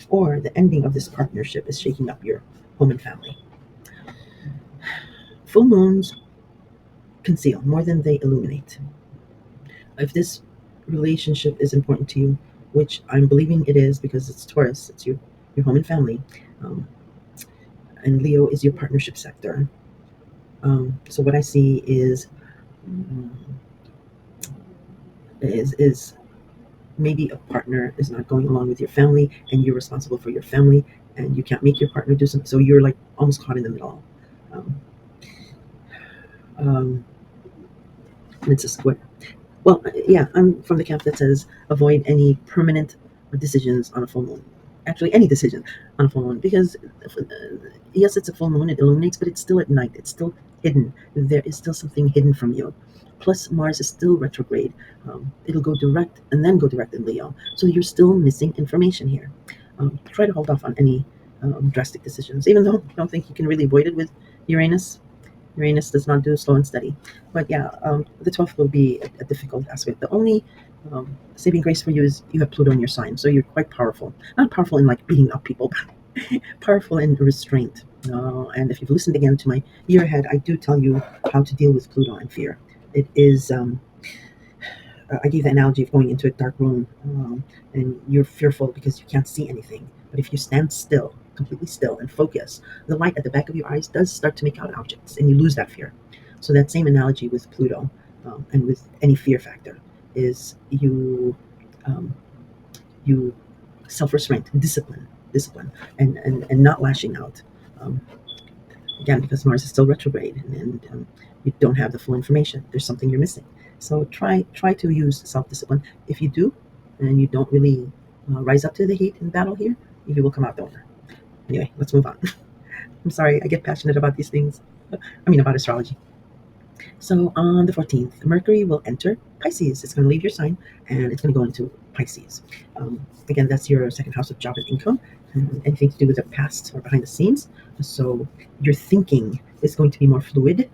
or the ending of this partnership is shaking up your home and family. Full moons conceal more than they illuminate. If this relationship is important to you, which I'm believing it is because it's Taurus, it's your home and family, um, and Leo is your partnership sector. So what I see um, is maybe a partner is not going along with your family, and you're responsible for your family, and you can't make your partner do something, so you're like almost caught in the middle. Um, um, and it's a square. Well, yeah, I'm from the camp that says avoid any permanent decisions on a full moon. Actually, any decision on a full moon, because yes, it's a full moon, it illuminates, but it's still at night. It's still hidden. There is still something hidden from you. Plus, Mars is still retrograde. It'll go direct and then go direct in Leo. So you're still missing information here. Try to hold off on any drastic decisions, even though I don't think you can really avoid it with Uranus. Uranus does not do slow and steady. But yeah, the 12th will be a difficult aspect. The only saving grace for you is you have Pluto in your sign, so you're quite powerful. Not powerful in like beating up people, but powerful in restraint. And if you've listened again to my year ahead, I do tell you how to deal with Pluto and fear. It is I gave the analogy of going into a dark room, and you're fearful because you can't see anything. But if you stand still, completely still, and focus, the light at the back of your eyes does start to make out objects, and you lose that fear. So that same analogy with Pluto, and with any fear factor, is um, you self-restraint, discipline, and not lashing out. Um, Again, because Mars is still retrograde, and you don't have the full information. There's something you're missing. So try to use self-discipline. If you do, and you don't really rise up to the heat in battle here, you will come out the winner. Anyway, let's move on. I'm sorry, I get passionate about these things. I mean, about astrology. So on the 14th, Mercury will enter Pisces. It's going to leave your sign, and it's going to go into Pisces. Again, that's your second house of job and income, and anything to do with the past or behind the scenes. So your thinking is going to be more fluid.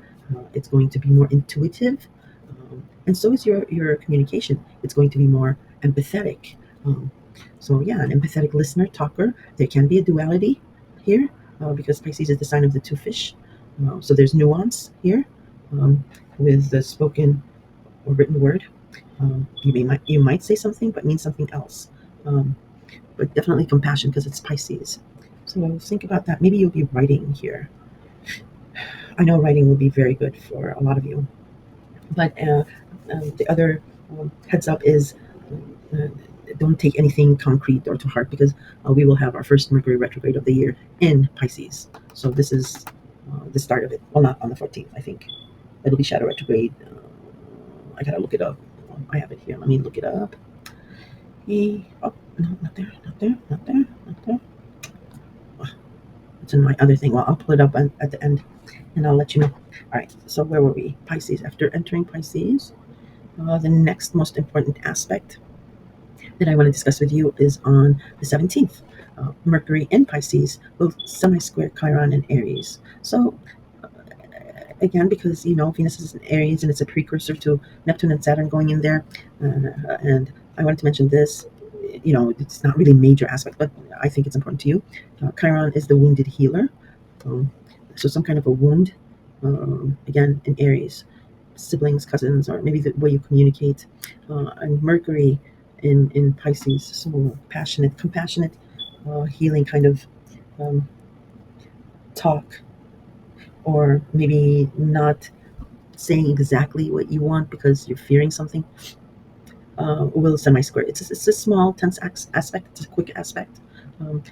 It's going to be more intuitive, and so is your communication. It's going to be more empathetic. Um, so yeah, an empathetic listener, talker. There can be a duality here, because Pisces is the sign of the two fish. So there's nuance here, with the spoken or written word. You might say something but mean something else. Um, but definitely compassion because it's Pisces. So think about that. Maybe you'll be writing here. I know writing will be very good for a lot of you. But the other heads up is, uh, don't take anything concrete or to heart, because we will have our first Mercury retrograde of the year in Pisces. So this is the start of it. Well, not on the 14th, I think. It'll be shadow retrograde. I gotta look it up. I have it here. Let me look it up. Oh, no, not there, not there, not there, not there. Oh, it's in my other thing. Well, I'll pull it up at the end, and I'll let you know. All right, so where were we? Pisces. After entering Pisces, the next most important aspect that I want to discuss with you is on the 17th. Mercury in Pisces will semi-square Chiron in Aries. So again, because Venus is in Aries and it's a precursor to Neptune and Saturn going in there, and I wanted to mention this. It's not really a major aspect, but I think it's important to you. Chiron is the wounded healer, um, so some kind of a wound. Again, in Aries, siblings, cousins, or maybe the way you communicate. And Mercury in Pisces, so passionate, compassionate, healing kind of um, talk, or maybe not saying exactly what you want because you're fearing something. Will semi-square. It's a small tense aspect. It's a quick aspect.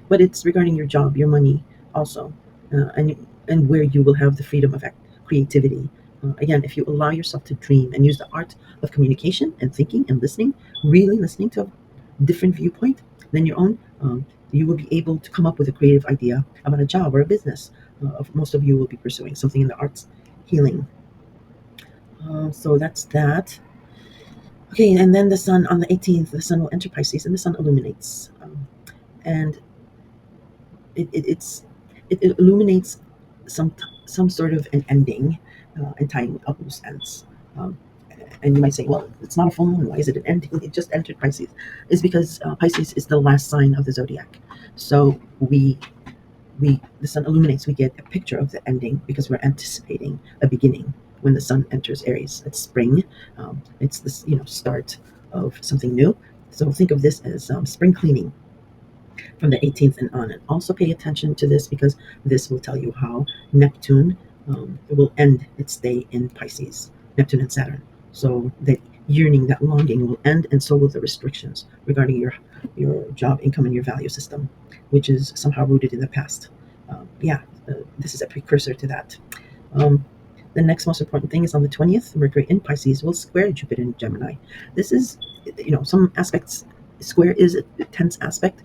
but it's regarding your job, your money, also, and where you will have the freedom of creativity. Again, if you allow yourself to dream and use the art of communication and thinking and listening, really listening to a different viewpoint than your own, you will be able to come up with a creative idea about a job or a business. Most of you will be pursuing something in the arts, healing. So that's that. Okay, and then the sun on the 18th, the sun will enter Pisces, and the sun illuminates, and it's it illuminates some some sort of an ending, and tying up loose ends. Um, and you might say, well, it's not a full moon. Why is it an ending? It just entered Pisces. It's because Pisces is the last sign of the zodiac. So we the sun illuminates. We get a picture of the ending because we're anticipating a beginning when the sun enters Aries. It's spring. It's this start of something new. So think of this as spring cleaning from the 18th and on. And also pay attention to this because this will tell you how Neptune will end its stay in Pisces, Neptune and Saturn. So that yearning, that longing will end, and so will the restrictions regarding your job, income, and your value system, which is somehow rooted in the past. Yeah, this is a precursor to that. Um, the next most important thing is on the 20th, Mercury in Pisces will square Jupiter in Gemini. This is, some aspects, square is a tense aspect,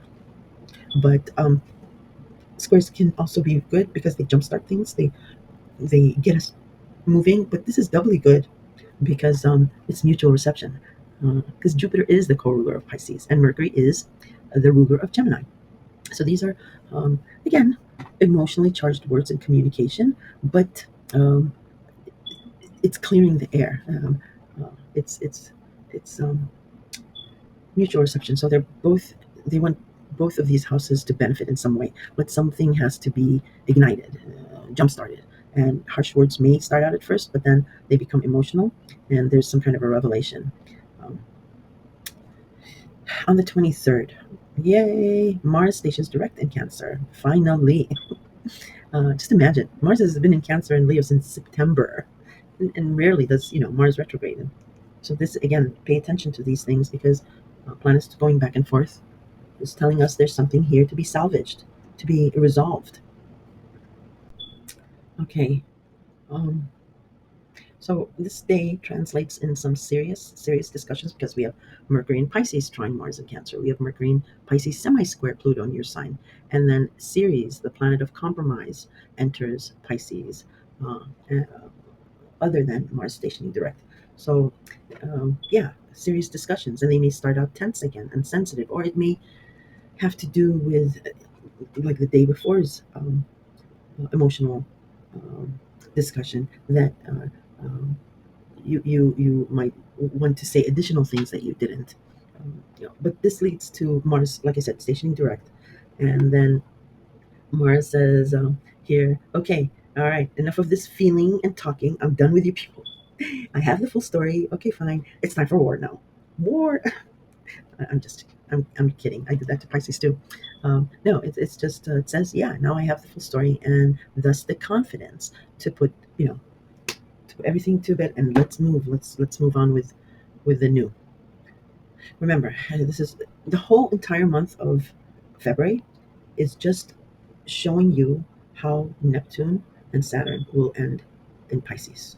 but squares can also be good because they jumpstart things. They get us moving. But this is doubly good because it's mutual reception. Because Jupiter is the co-ruler of Pisces and Mercury is the ruler of Gemini. So these are again emotionally charged words in communication, but um, it's clearing the air. It's mutual reception. So they want both of these houses to benefit in some way, but something has to be ignited, jump started. And harsh words may start out at first, but then they become emotional, and there's some kind of a revelation. Um, on the 23rd, yay! Mars stations direct in Cancer. Finally, just imagine Mars has been in Cancer and Leo since September, and rarely does Mars retrograde. So this again, pay attention to these things because planets going back and forth is telling us there's something here to be salvaged, to be resolved. Okay. Um, so this day translates in some serious discussions because we have Mercury in Pisces trine Mars in Cancer. We have Mercury in Pisces semi-square Pluto in your sign. And then Ceres, the planet of compromise, enters Pisces, uh, uh, other than Mars stationing direct. So, yeah, serious discussions. And they may start out tense again and sensitive, or it may have to do with like the day before's emotional um, discussion that you might want to say additional things that you didn't. But this leads to Mars, like I said, stationing direct, and then Mars says here, okay, all right, enough of this feeling and talking. I'm done with you people. I have the full story. Okay, fine. It's time for war now. War. I'm kidding. I did that to Pisces too. No, it's just it says, yeah, now I have the full story, and thus the confidence to put to put everything to bed and let's move on with the new. Remember, this is the whole entire month of February is just showing you how Neptune and Saturn will end in Pisces.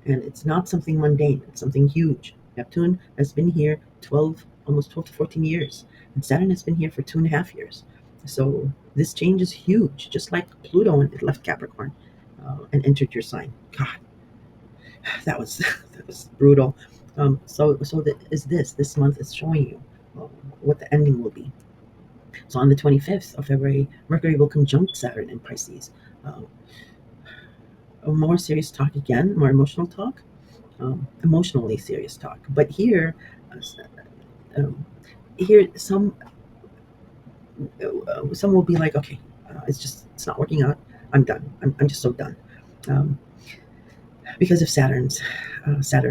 And it's not something mundane, it's something huge. Neptune has been here almost 12 to 14 years, and Saturn has been here for 2.5 years. So this change is huge, just like Pluto when it left Capricorn and entered your sign. God, that was that was brutal. So that is this month is showing you what the ending will be. So on the 25th of February, Mercury will conjunct Saturn in Pisces. Um, a more serious talk again, more emotional talk, emotionally serious talk. But um, here some will be like, okay, it's not working out. I'm done. I'm just so done. Um, because of Saturn's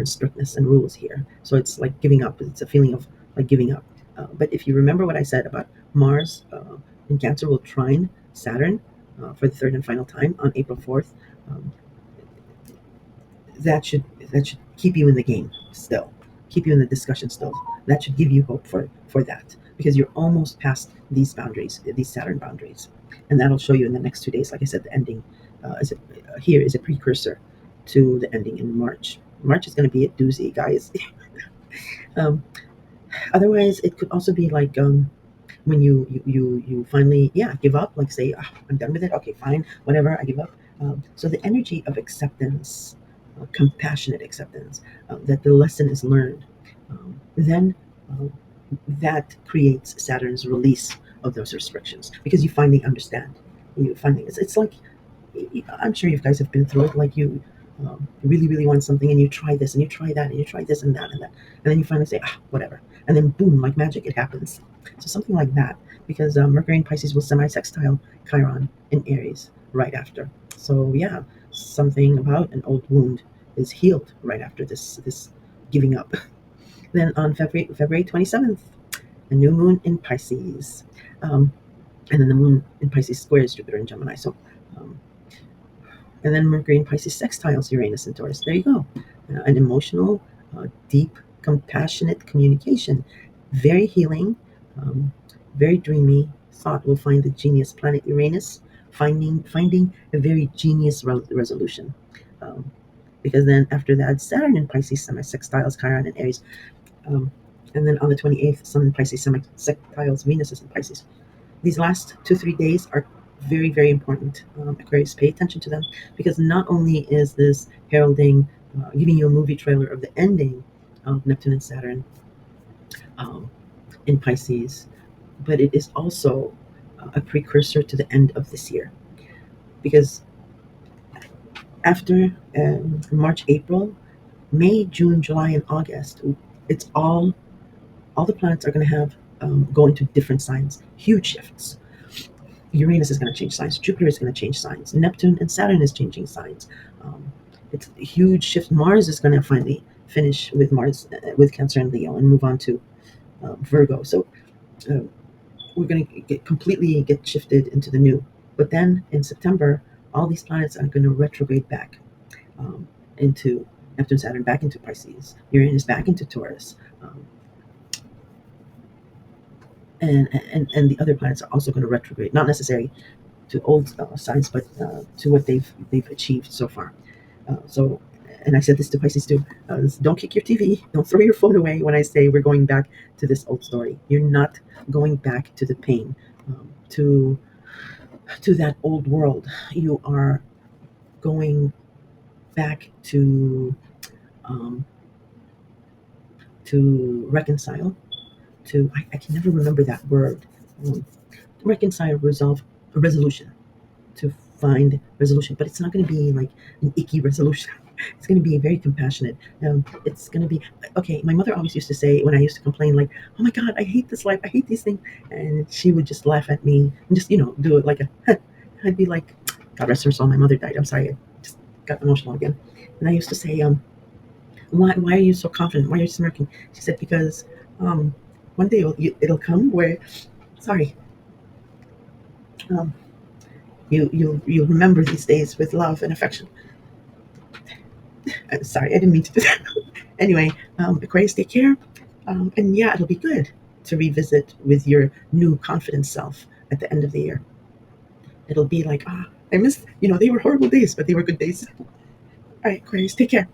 strictness and rules here. So it's like giving up. It's a feeling of like giving up. But if you remember what I said about Mars in Cancer will trine Saturn for the third and final time on April 4th, um, that should that should keep you in the game still, keep you in the discussion still. That should give you hope for that. because you're almost past these boundaries, these Saturn boundaries, and that'll show you in the next 2 days. Like I said, the ending here is a precursor to the ending in March. March is going to be a doozy, guys. um, Otherwise, it could also be like when you finally, yeah, give up, like say, "Ah, I'm done with it, okay, fine, whatever, I give up." So the energy of acceptance, compassionate acceptance, that the lesson is learned, then uh, that creates Saturn's release of those restrictions, because you finally understand. You finally, it's like, I'm sure you guys have been through it. Like you really, really want something, and you try this, and you try that, and you try this and that and that, and then you finally say, ah, whatever, and then boom, like magic, it happens. So something like that, because Mercury in Pisces will semi-sextile Chiron in Aries right after. So yeah, something about an old wound is healed right after this giving up. Then on February 27th, a new moon in Pisces. Um, and then the moon in Pisces squares Jupiter in Gemini. So um, and then Mercury in Pisces sextiles Uranus and Taurus. There you go. An emotional, deep, compassionate communication. Very healing, um, very dreamy. Thought will find the genius planet Uranus, finding a very genius resolution. Um, because then after that, Saturn in Pisces semi-sextiles Chiron and Aries. Um, and then on the 28th, Sun in Pisces semi-sextiles Venus is in Pisces. These last 2 3 days are very, very important. Aquarius, pay attention to them, because not only is this heralding, giving you a movie trailer of the ending of Neptune and Saturn um, in Pisces, but it is also a precursor to the end of this year. Because after March, April, May, June, July, and August, it's all the planets are going to have go into different signs, huge shifts. Uranus is going to change signs. Jupiter is going to change signs. Neptune and Saturn is changing signs. Um, it's a huge shift. Mars is going to finally finish with Mars with Cancer and Leo and move on to Virgo. So uh, we're going to completely get shifted into the new. But then in September, all these planets are going to retrograde back um, into Neptune, Saturn, back into Pisces, Uranus back into Taurus. And the other planets are also going to retrograde, not necessarily to old signs, but to what they've achieved so far. So, and I said this to Pisces too: don't kick your TV, don't throw your phone away when I say we're going back to this old story. You're not going back to the pain, to that old world. You are going back um, to reconcile. To I can never remember that word. Um, Reconcile, resolve, a resolution, to find resolution, but it's not going to be like an icky resolution. It's going to be very compassionate. It's going to be okay. My mother always used to say when I used to complain, like, "Oh my God, I hate this life. I hate these things," and she would just laugh at me and just do it like a. I'd be like, "God rest her soul. My mother died. I'm sorry. I just got emotional again." And I used to say, why are you so confident? Why are you smirking?" She said, "Because um, one day it'll come where, sorry, um, you'll remember these days with love and affection." Sorry, I didn't mean to do that. Anyway, Aquarius, take care. And yeah, it'll be good to revisit with your new confident self at the end of the year. It'll be like, I missed, they were horrible days, but they were good days. All right, Aquarius, take care.